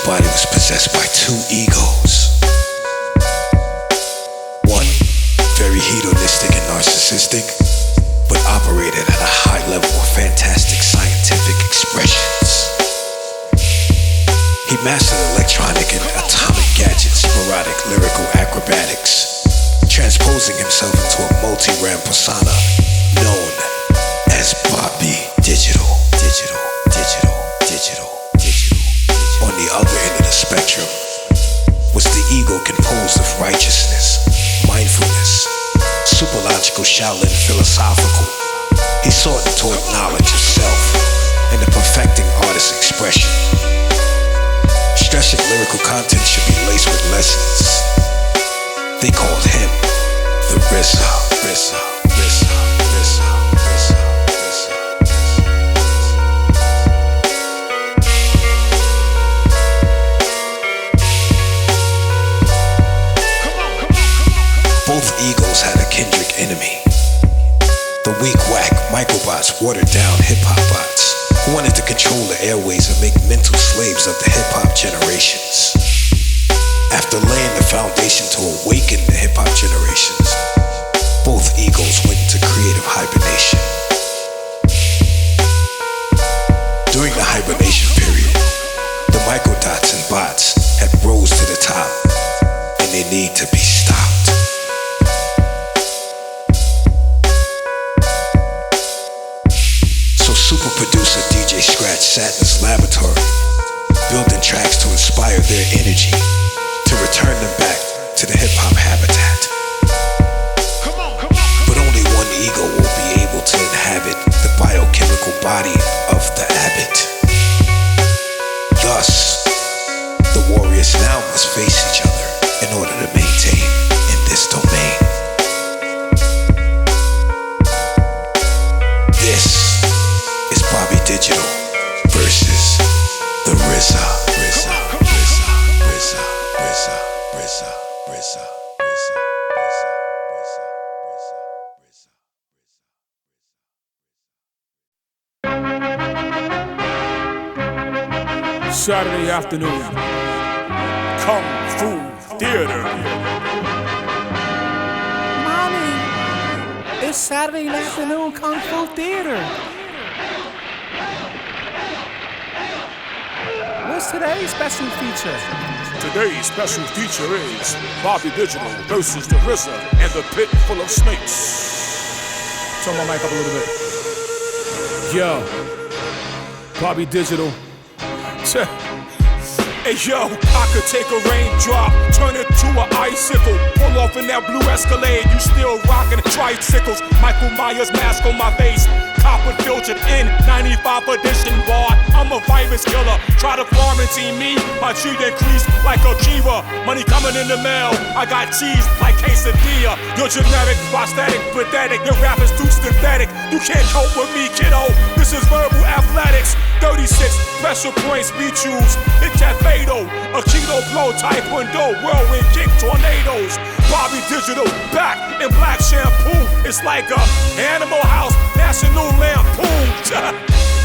body was possessed by two egos. One, very hedonistic and narcissistic, but operated at a high level of fantastic scientific expressions. He mastered electronic and atomic gadgets, sporadic lyrical acrobatics, transposing himself into a multi-ram persona known as Bobby Digital. On the other end of the spectrum was the ego composed of righteousness, mindfulness, superlogical Shaolin philosophical. He sought toward knowledge of self and the perfecting artist's expression. Stressing lyrical content should be laced with lessons. They called him the RZA. Both egos had a kindred enemy. The weak whack microbots, watered down hip-hop bots who wanted to control the airways and make mental slaves of the hip-hop generations. After laying the foundation to awaken the hip-hop generations, both egos went into creative hibernation. During the hibernation period, the microdots and bots had rose to the top, and they need to be stopped. Super producer DJ Scratch sat in his laboratory, building tracks to inspire their energy, to return them back to the hip-hop habitat. But only one ego will be able to inhabit the biochemical body of the abbot. Thus, the warriors now must face each other in order to maintain in this domain. This Bobby Digital versus the RZA. Saturday afternoon, Kung Fu Theater. Mommy, it's Saturday afternoon Kung Fu Theater. What's today's special feature? Today's special feature is Bobby Digital versus the RZA and the pit full of snakes. Turn my mic up a little bit. Yo, Bobby Digital. Hey yo, I could take a raindrop, turn it to an icicle, pull off in that blue Escalade, you still rockin' tricycles. Michael Myers mask on my face, copper filtered in 95 edition bar. I'm a virus killer, try to quarantine me, my G increased like a Kiva. Money coming in the mail, I got cheese like quesadilla. You're generic, prosthetic, pathetic, your rap is too synthetic. You can't cope with me, kiddo, this is verbal athletics. 36 special points we choose, hit that fatal, a kilo blow, taekwondo, whirlwind kick, tornadoes. Bobby Digital, back in black shampoo, it's like a Animal House, National Lampoon.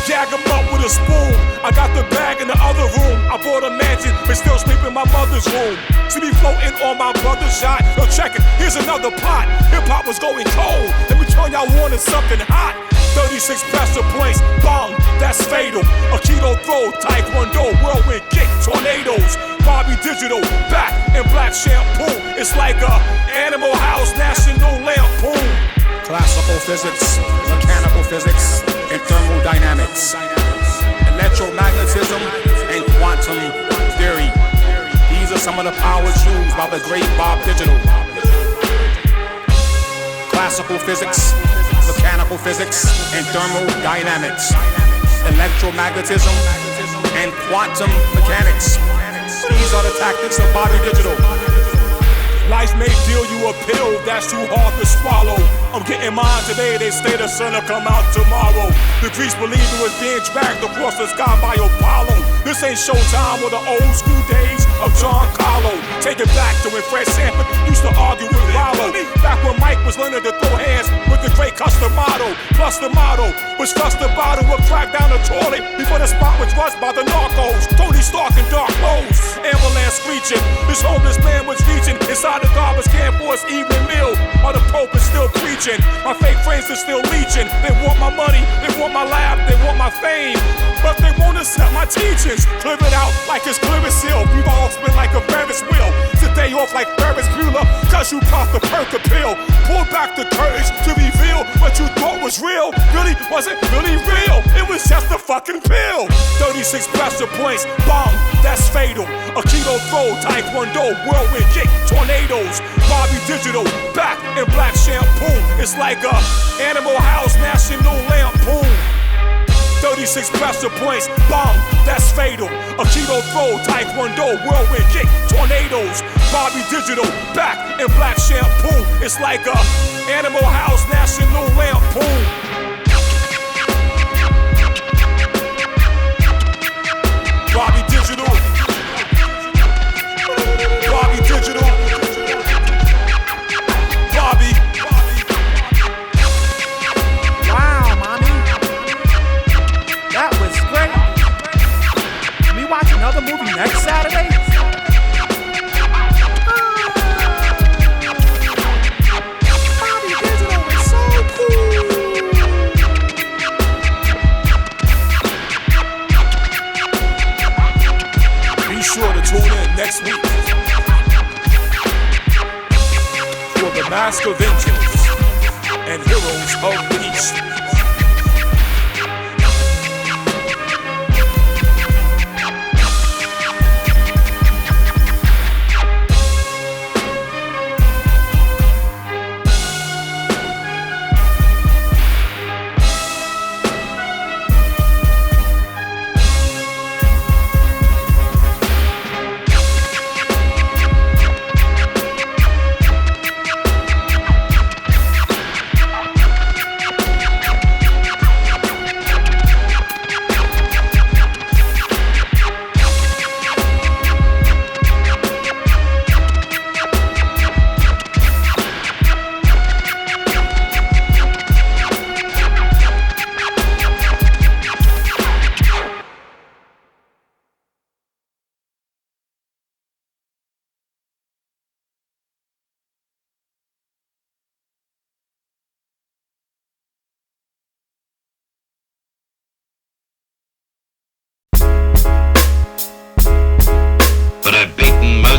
Jag him up with a spoon, I got the bag in the other room. I bought a mansion, but still sleep in my mother's room. See me floating on my brother's yacht, yo check it, here's another pot. Hip-hop was going cold, let me turn y'all on to something hot. 36 pressure points, bong, that's fatal. A keto throw, taekwondo, whirlwind kick, tornadoes. Bobby Digital, back in black shampoo. It's like a Animal House, National Lampoon. Classical physics, mechanical physics, and thermodynamics, electromagnetism, and quantum theory. These are some of the powers used by the great Bob Digital. Classical physics, mechanical physics, and thermodynamics, electromagnetism, and quantum mechanics. These are the tactics of Bobby Digital. Life may deal you a pill that's too hard to swallow. I'm getting mine today, they say the sun'll come out tomorrow. The Greeks believe it was being dragged across the sky by Apollo. This ain't showtime or the old school days of John Carlo. Take it back to when Fred Sanford used to argue with Rollo. Back when Mike was learning to throw hands with the great Customato. Plus the motto was flush the bottle or crack down the toilet before the spot was rushed by the narcos. Tony Fully stalking dark holes, ambulance screeching. This homeless man was reaching inside the garbage can for his evening meal. While the Pope is still preaching, my fake friends are still leeching. They want my money, they want my lab, they want my fame, but they won't accept my teachings. Clear it out like it's clear as seal. You all spin like a Ferris wheel. Today off like Ferris Bueller, cause you popped the perk pill. Pull back the curtains to reveal what you thought was real. Really wasn't really real, it was just a fucking pill. 36 pressure points, bomb, that's fatal. A keto throw, taekwondo, whirlwind kick, tornadoes. Bobby Digital, back in black shampoo. It's like a Animal House National Lampoon. 36 pressure points, bomb, that's fatal. A keto throw, taekwondo, whirlwind kick, tornadoes. Bobby Digital, back in black shampoo. It's like a Animal House National Lampoon. Bobby Digital, Bobby Digital, Bobby. Wow, mommy. That was great. We watch another movie next Saturday? Bobby Digital is so cool. Be sure to tune in next week for the Mask of Vengeance and Heroes of the East.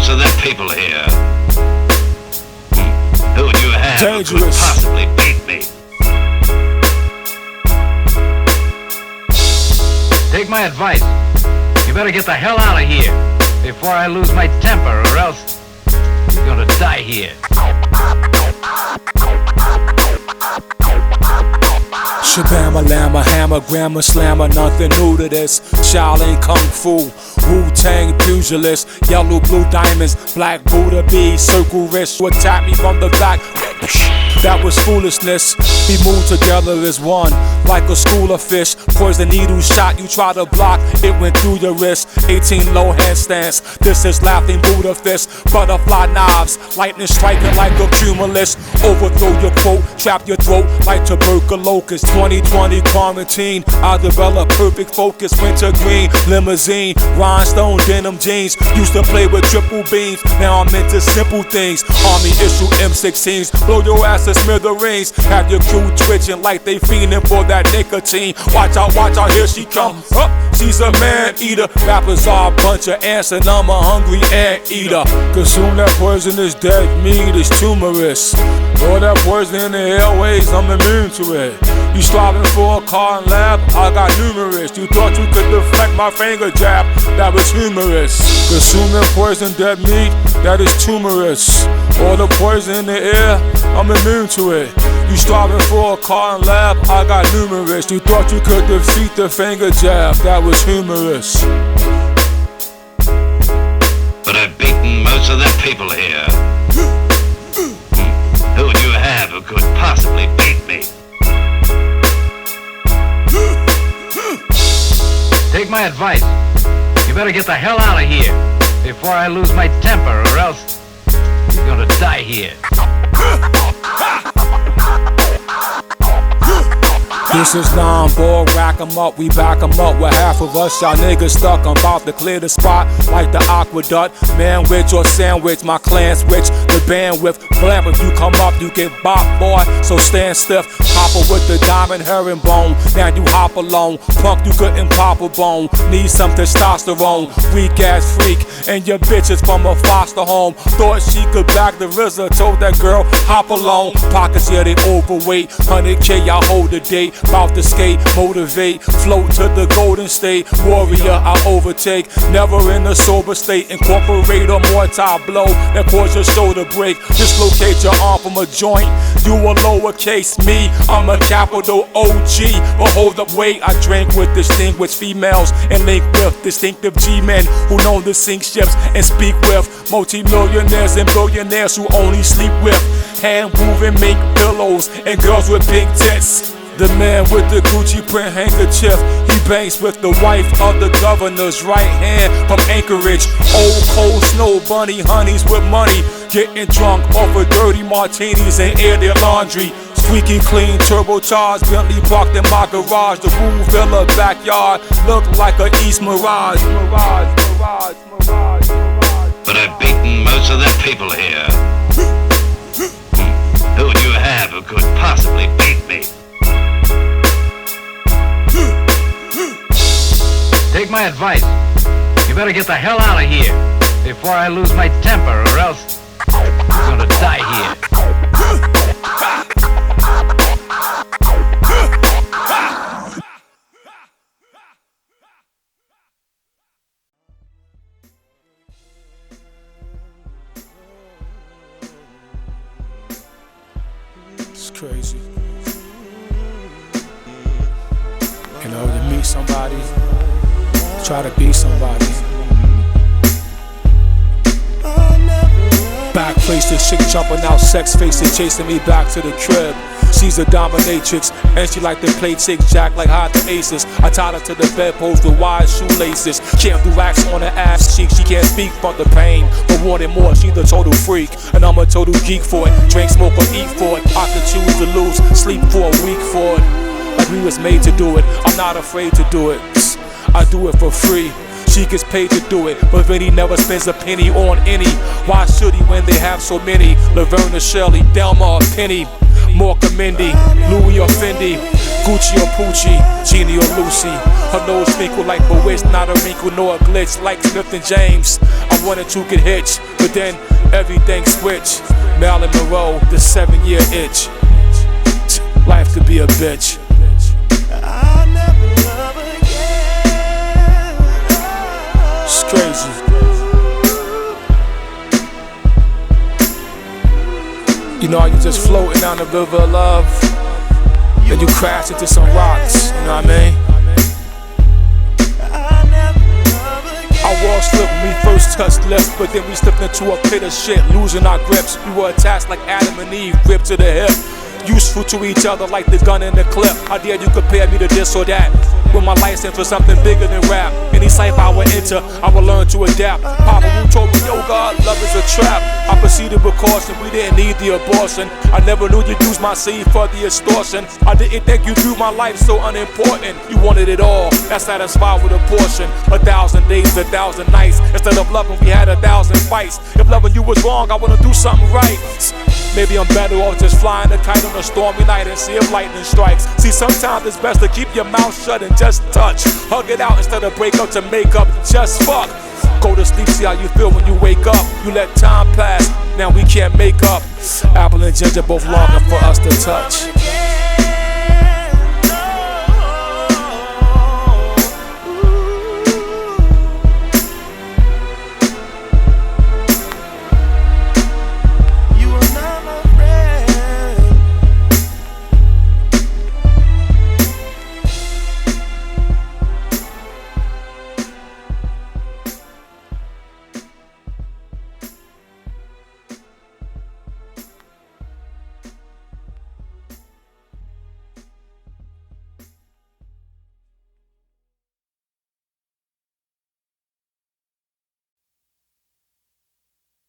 Of the people here. Who would you have who could Dangerous. possibly beat me? Take my advice. You better get the hell out of here before I lose my temper, or else you're gonna die here. Shabama, Lama, Hammer, Grammar, Slammer, nothing new to this. Shaolin Kung Fu, Wu-Tang pugilist, yellow, blue diamonds, black Buddha beads, circle wrist, who attacked me from the back. That was foolishness. We moved together as one, like a school of fish. Poison needle shot, you try to block, it went through your wrist. 18 low handstands, this is laughing Buddha fist. Butterfly knives, lightning striking like a cumulus. Overthrow your quote, trap your throat like tuberculosis. 2020 quarantine, I develop perfect focus. Winter green, limousine, rhinestone denim jeans. Used to play with triple beams, now I'm into simple things. Army issue M16s, blow your ass to smithereens. Have your crew twitching like they fiending for that nicotine. Watch out, here she come. Up, she's a man eater. Rappers are a bunch of ants and I'm a hungry ant eater. Consume that poisonous dead meat, it's tumorous. All that poison in the airways, I'm immune to it. You striving for a car and lab, I got numerous. You thought you could deflect my finger jab, that was humorous. Consuming poison dead meat, that is tumorous. All the poison in the air, I'm immune to it. You striving for a car and lab, I got numerous. You thought you could defeat the finger jab, that was humorous. But I've beaten most of the people here. Who would you have who could possibly beat me? Take my advice. You better get the hell out of here before I lose my temper, or else you're gonna die here. This is non-ball, rack 'em up, we back 'em up with half of us. Y'all niggas stuck, I'm about to clear the spot like the aqueduct. Man rich or sandwich, my clan's rich, the bandwidth. Blam, if you come up, you get bopped, boy, so stand stiff. Hopper with the diamond herringbone, now you hop alone. Punk, you couldn't pop a bone, need some testosterone. Weak ass freak, and your bitch is from a foster home. Thought she could back the RZA, told that girl, hop alone. Pockets, yeah, they overweight, 100K, I hold the date. About to skate, motivate, float to the Golden State. Warrior, I overtake, never in a sober state. Incorporate a Mortar blow that cause your shoulder break. Dislocate your arm from a joint. You a lowercase me, I'm a capital OG. But hold up, wait, I drink with distinguished females and link with distinctive G-men who know to sink ships and speak with multi-millionaires and billionaires who only sleep with hand-moving mink pillows and girls with big tits. The man with the Gucci print handkerchief, he bangs with the wife of the governor's right hand from Anchorage. Old cold snow bunny honeys with money, getting drunk off of dirty martinis and air their laundry. Squeaky clean, turbocharged Bentley parked in my garage. The Rue Villa backyard looked like a East Mirage. But I've beaten most of the people here. Who would you have who could possibly beat me? Take my advice. You better get the hell out of here before I lose my temper, or else I'm gonna die here. It's crazy. You know, to meet somebody, try to be somebody. Back face the chick jumping out, sex faces chasing me back to the crib. She's a dominatrix, and she like to play chick jack like hide the aces. I tied her to the bedpost with wide shoelaces. Can't do wax on her ass cheek, she can't speak from the pain. But wanting more, she's a total freak, and I'm a total geek for it. Drink, smoke, or eat for it. I could choose to lose, sleep for a week for it. Like we was made to do it, I'm not afraid to do it. I do it for free. She gets paid to do it, but Vinny never spends a penny on any. Why should he when they have so many? Laverne or Shirley, Delma or Penny, Mork or Mindy, Louis or Fendi, Gucci or Poochie, Jeannie or Lucy. Her nose wrinkle like Bewitched, not a wrinkle nor a glitch like Smith and James. I wanted to get hitched, but then everything switched. Marilyn Monroe, the 7-year itch. Life could be a bitch. I'll never love again. It's crazy. You know how you just floating down the river of love, then you crash into some rocks, you know what I mean? I was slipped when we first touched lips, but then we slipped into a pit of shit, losing our grips. We were attached like Adam and Eve, gripped to the hip. Useful to each other like the gun in the clip. How dare you compare me to this or that? With my license for something bigger than rap. Any life I would enter, I would learn to adapt. Papa who told me, yo God, love is a trap. I proceeded with caution, we didn't need the abortion. I never knew you'd use my seed for the extortion. I didn't think you viewed my life so unimportant. You wanted it all, that's satisfied with a portion. 1,000 days, 1,000 nights. Instead of loving, we had 1,000 fights. If loving you was wrong, I wanna do something right. Maybe I'm better off just flying a kite on a stormy night and see if lightning strikes. See, sometimes it's best to keep your mouth shut and just touch. Hug it out instead of break up to make up. Just fuck. Go to sleep, see how you feel when you wake up. You let time pass, now we can't make up. Apple and ginger both longing for us to touch.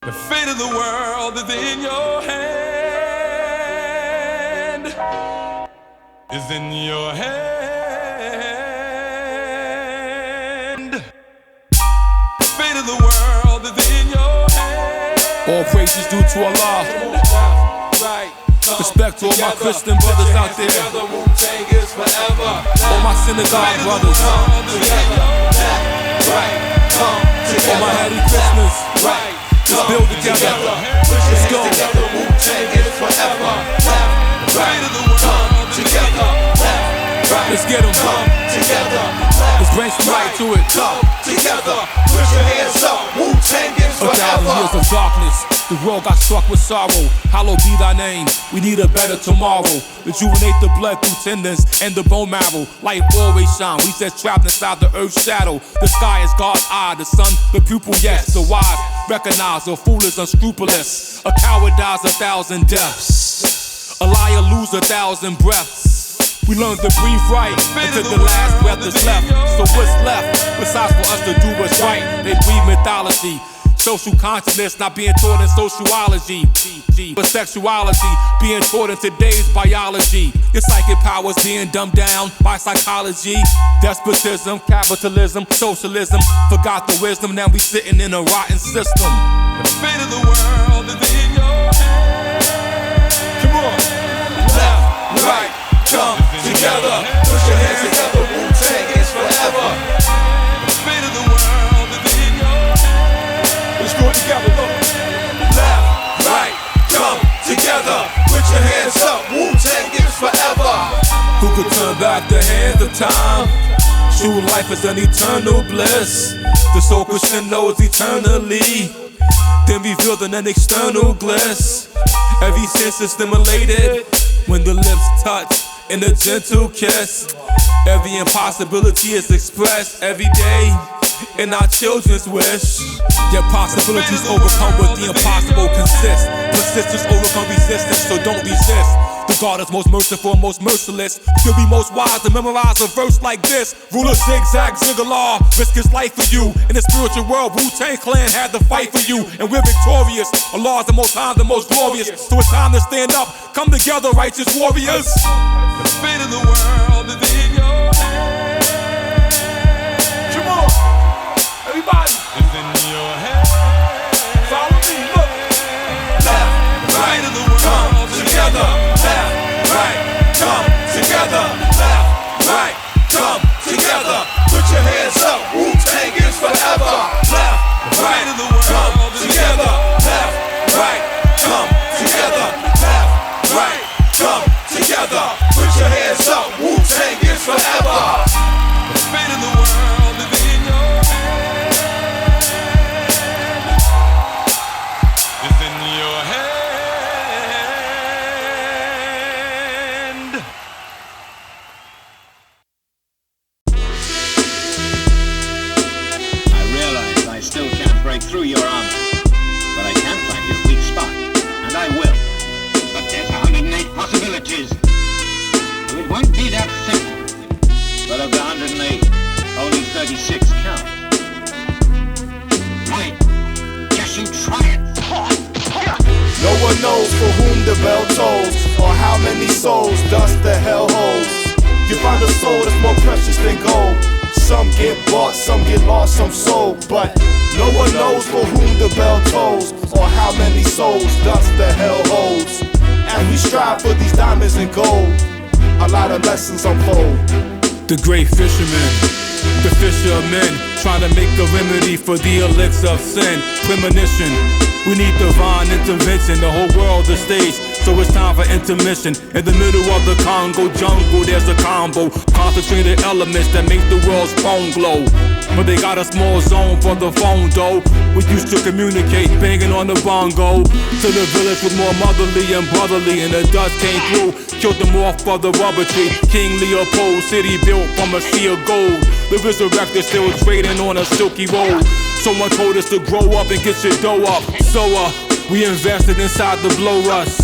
The fate of the world is in your hand. is in your hand. Fate of the world is in your hand. All praises due to Allah. Respect to all my Christian brothers out there. All my synagogue brothers. All my Hare Krishnas. Let's build together. Let's go. Let's get them. Let's bring some light to it. Together, put your hands up. Wu-Tang is forever. 1,000 years of darkness, the world got struck with sorrow. Hallowed be thy name, we need a better tomorrow. Rejuvenate the blood through tendons and the bone marrow. Light always shine, we said trapped inside the earth's shadow. The sky is God's eye, the sun, the pupil, yes. The wise recognize, the fool is unscrupulous. A coward dies 1,000 deaths, a liar lose 1,000 breaths. We learn to breathe right until the last breath is left. So what's left besides for us to do what's right? They breathe mythology, social consciousness not being taught in sociology, but sexuality being taught in today's biology. Your psychic powers being dumbed down by psychology. Despotism, capitalism, socialism, forgot the wisdom. Now we sitting in a rotten system. The fate of the world is in your hands. Come on, left, right, come together. Put your hands together. Wu-Tang is forever. The fate of the world is in your hands. Let's do it together. Look. Left, right, come together. Put your hands up. Wu-Tang is forever. Who could turn back the hands of time? True life is an eternal bliss. The soul Christian knows eternally, then revealed in an external bliss. Every sense is stimulated when the lips touch in a gentle kiss. Every impossibility is expressed every day in our children's wish. Yet possibilities overcome what the impossible consists. Persistence overcome resistance, so don't resist. The God is most merciful and most merciless. He'll be most wise to memorize a verse like this. Ruler zigzag, ziggalar, risk his life for you. In the spiritual world, Wu-Tang Clan had to fight for you, and we're victorious. Allah is the most high, the most glorious. So it's time to stand up, come together, righteous warriors. The fate of the world is in your hands. Come on, everybody. It's in your hands. Follow me, look. Left, right of the world come together. Left, right, come together. Left, right, come together. Put your hands up. Wu-Tang is forever. Left, right of the world come together. Left, right, come together. Left, right, come together. Put your hands up. Wu-Tang is forever. The fate of the world is in your hands. It's in your hand. I realize I still can't break through your armor, but I can find your weak spot, and I will. But there's 108 possibilities, so it won't be that simple. But of the 108, only 36 count. Right, just you try it. No one knows for whom the bell tolls, or how many souls dust the hell holds. You find a soul that's more precious than gold. Some get bought, some get lost, some sold. But no one knows for whom the bell tolls, or how many souls dust the hell holds. As we strive for these diamonds and gold, a lot of lessons unfold. The great fisherman, the fishermen, trying to make a remedy for the elixir of sin. Premonition, we need divine intervention. The whole world is stage, so it's time for intermission. In the middle of the Congo jungle, there's a combo, concentrated elements that make the world's phone glow. But they got a small zone for the phone though. We used to communicate, banging on the bongo. To the village was more motherly and brotherly, and the dust came through, killed them off for the rubber tree. King Leopold, city built from a sea of gold. The resurrected still trading on a silky road. Someone told us to grow up and get your dough up. So we invested inside the blow rush.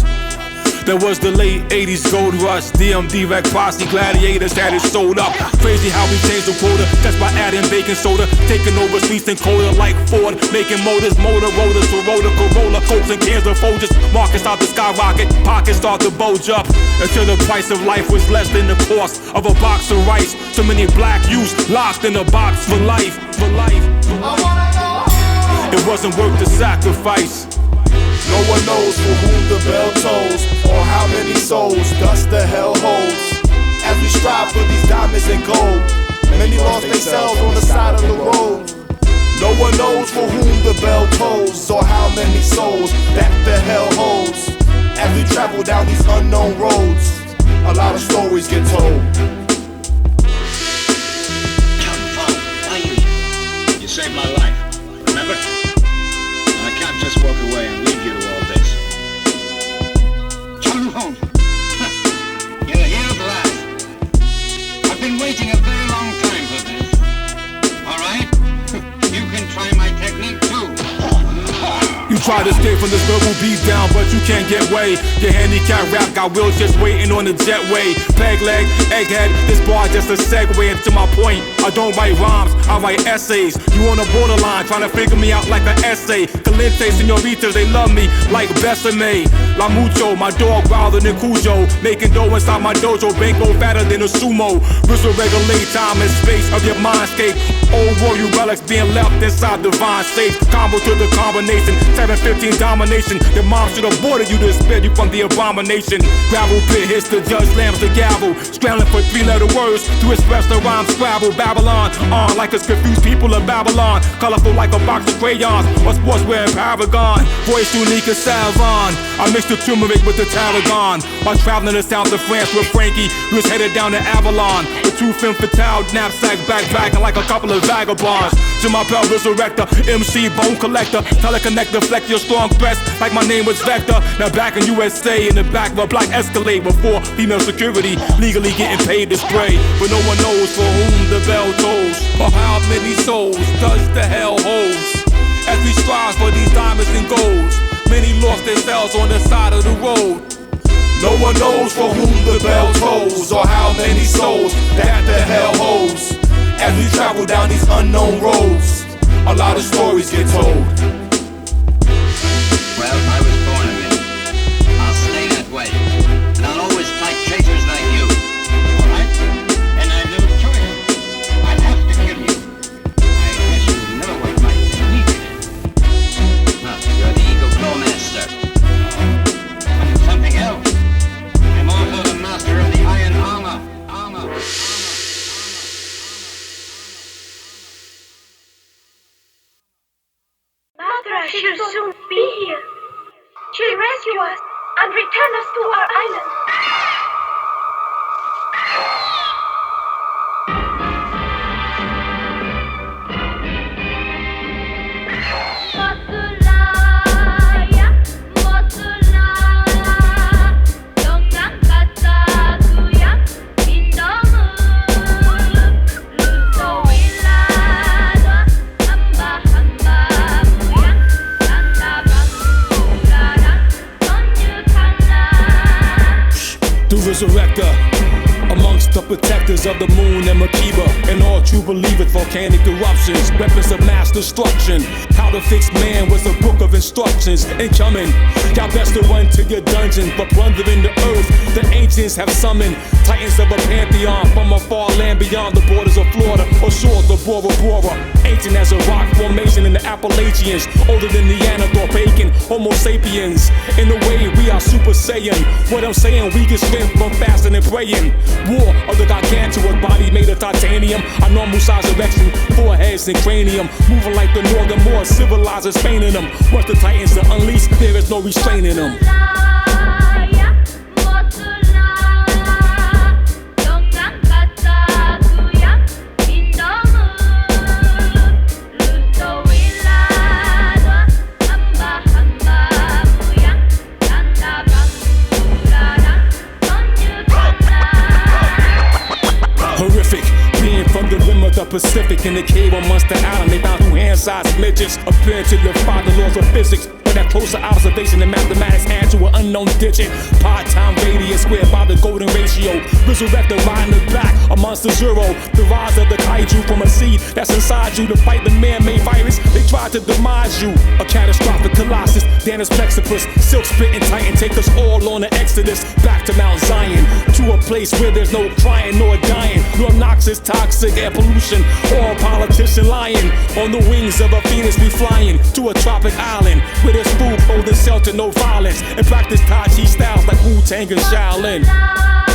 That was the late 80s gold rush. DMD, Rec Posse, Gladiators had it sold up. Crazy how we changed the quota just by adding baking soda. Taking over streets and cola like Ford. Making motors, Motorolers, Toyota, Corolla, Colts and cans of Folgers. Markets start to skyrocket, pockets start to bulge up. until the price of life was less than the cost of a box of rice. So many black youths locked in a box for life, for life. It wasn't worth the sacrifice. No one knows for whom the bell tolls, or how many souls dust the hell holds. As we strive for these diamonds and gold, many lost themselves on the side of the road. No one knows for whom the bell tolls, or how many souls that the hell holds. As we travel down these unknown roads, a lot of stories get told. You saved my life, remember? And I can't just walk away and leave you to all this. John Holmes, you're here at last. I've been waiting a very long time for this. All right? You can try my technique too. You try to escape from this verbal beat down, but you can't get way. Your handicapped rap got wheels just waiting on the jetway. Peg leg, egghead, this bar just a segue into my point. I don't write rhymes, I write essays. You on the borderline, trying to figure me out like an essay. Caliente, senoritas, they love me like Besame. La Mucho, my dog wilder than Cujo. Making dough inside my dojo, banko fatter than a sumo. RZA regulate time and space of your mindscape. Old royal relics being left inside divine safe. Combo to the combination, 7-15 domination. Your mom should have aborted you to spare you from the abomination. Gravel pit hits the judge, slams the gavel. Scrambling for 3-letter words to express the rhyme scrabble. Babylon, on like us confused people of Babylon. Colorful like a box of crayons, or sportswear in Paragon. Voice unique as Savon. I mixed the turmeric with the tarragon. While traveling to south of France with Frankie, we was headed down to Avalon. With 2 femme fatale, knapsack, backpacking like a couple of vagabonds. To my pal resurrector, MC bone collector, teleconnect, deflect your strong threats like my name was Vector. Now back in USA, in the back of a black Escalade with 4 female security, legally getting paid to spray. But no one knows for whom the bell tolls, or how many souls does the hell holds. As we strive for these diamonds and golds, many lost themselves on the side of the road. No one knows for whom the bell tolls, or how many souls that the hell holds. As we travel down these unknown roads, a lot of stories get told. Well, I was born a man. I'll stay that way. And I'll always fight traitors like you. All right? And I've no choice. I have to kill you. I guess you know what my technique is. You're the Eagle Clawmaster. I'm something else. I'm also the master of the iron armor. Matra, she'll soon be here. She'll rescue us and return us to our island. Resurrector, amongst the protectors of the moon and Makiba, and all true believers, volcanic eruptions, weapons of mass destruction. How to fix man was a book of instructions. Incoming, y'all best to run to your dungeon, but plundering the earth, the ancients have summoned titans of a pantheon from a far land beyond the borders of Florida, or shores of Bora Bora. Ancient as a rock formation in the Appalachians, older than Neanderthal, pagan, Homo sapiens. In a way, we are Super Saiyan. What I'm saying, we get strength from fasting and praying. War of the gargantuan body made of titanium. A normal size erection, foreheads and cranium. Moving like the northern Moors, civilizers painting them. Once the titans are unleashed, there is no restraining them. Horrific, being from the rim of the Pacific. In the cave on Munster Island, they found 2 hand-sized midgets. Appearing to defy the laws of physics. But that closer observation in mathematics add to an unknown digit. Pi time radius squared by the golden ratio. Resurrect the ride in the back, a monster zero. The rise of the kaiju from a seed that's inside you to fight the man-made virus. They try tried to demise you. A catastrophic colossus, Danus Plexipus, silk spitting titan, take us all on an exodus back to Mount Zion, to a place where there's no crying nor dying, nor noxious, toxic air pollution, or a politician lying. On the wings of a phoenix we flying to a tropic island where there's food, clothing, shelter, no violence, and practice Tai Chi styles like Wu-Tang and Shaolin.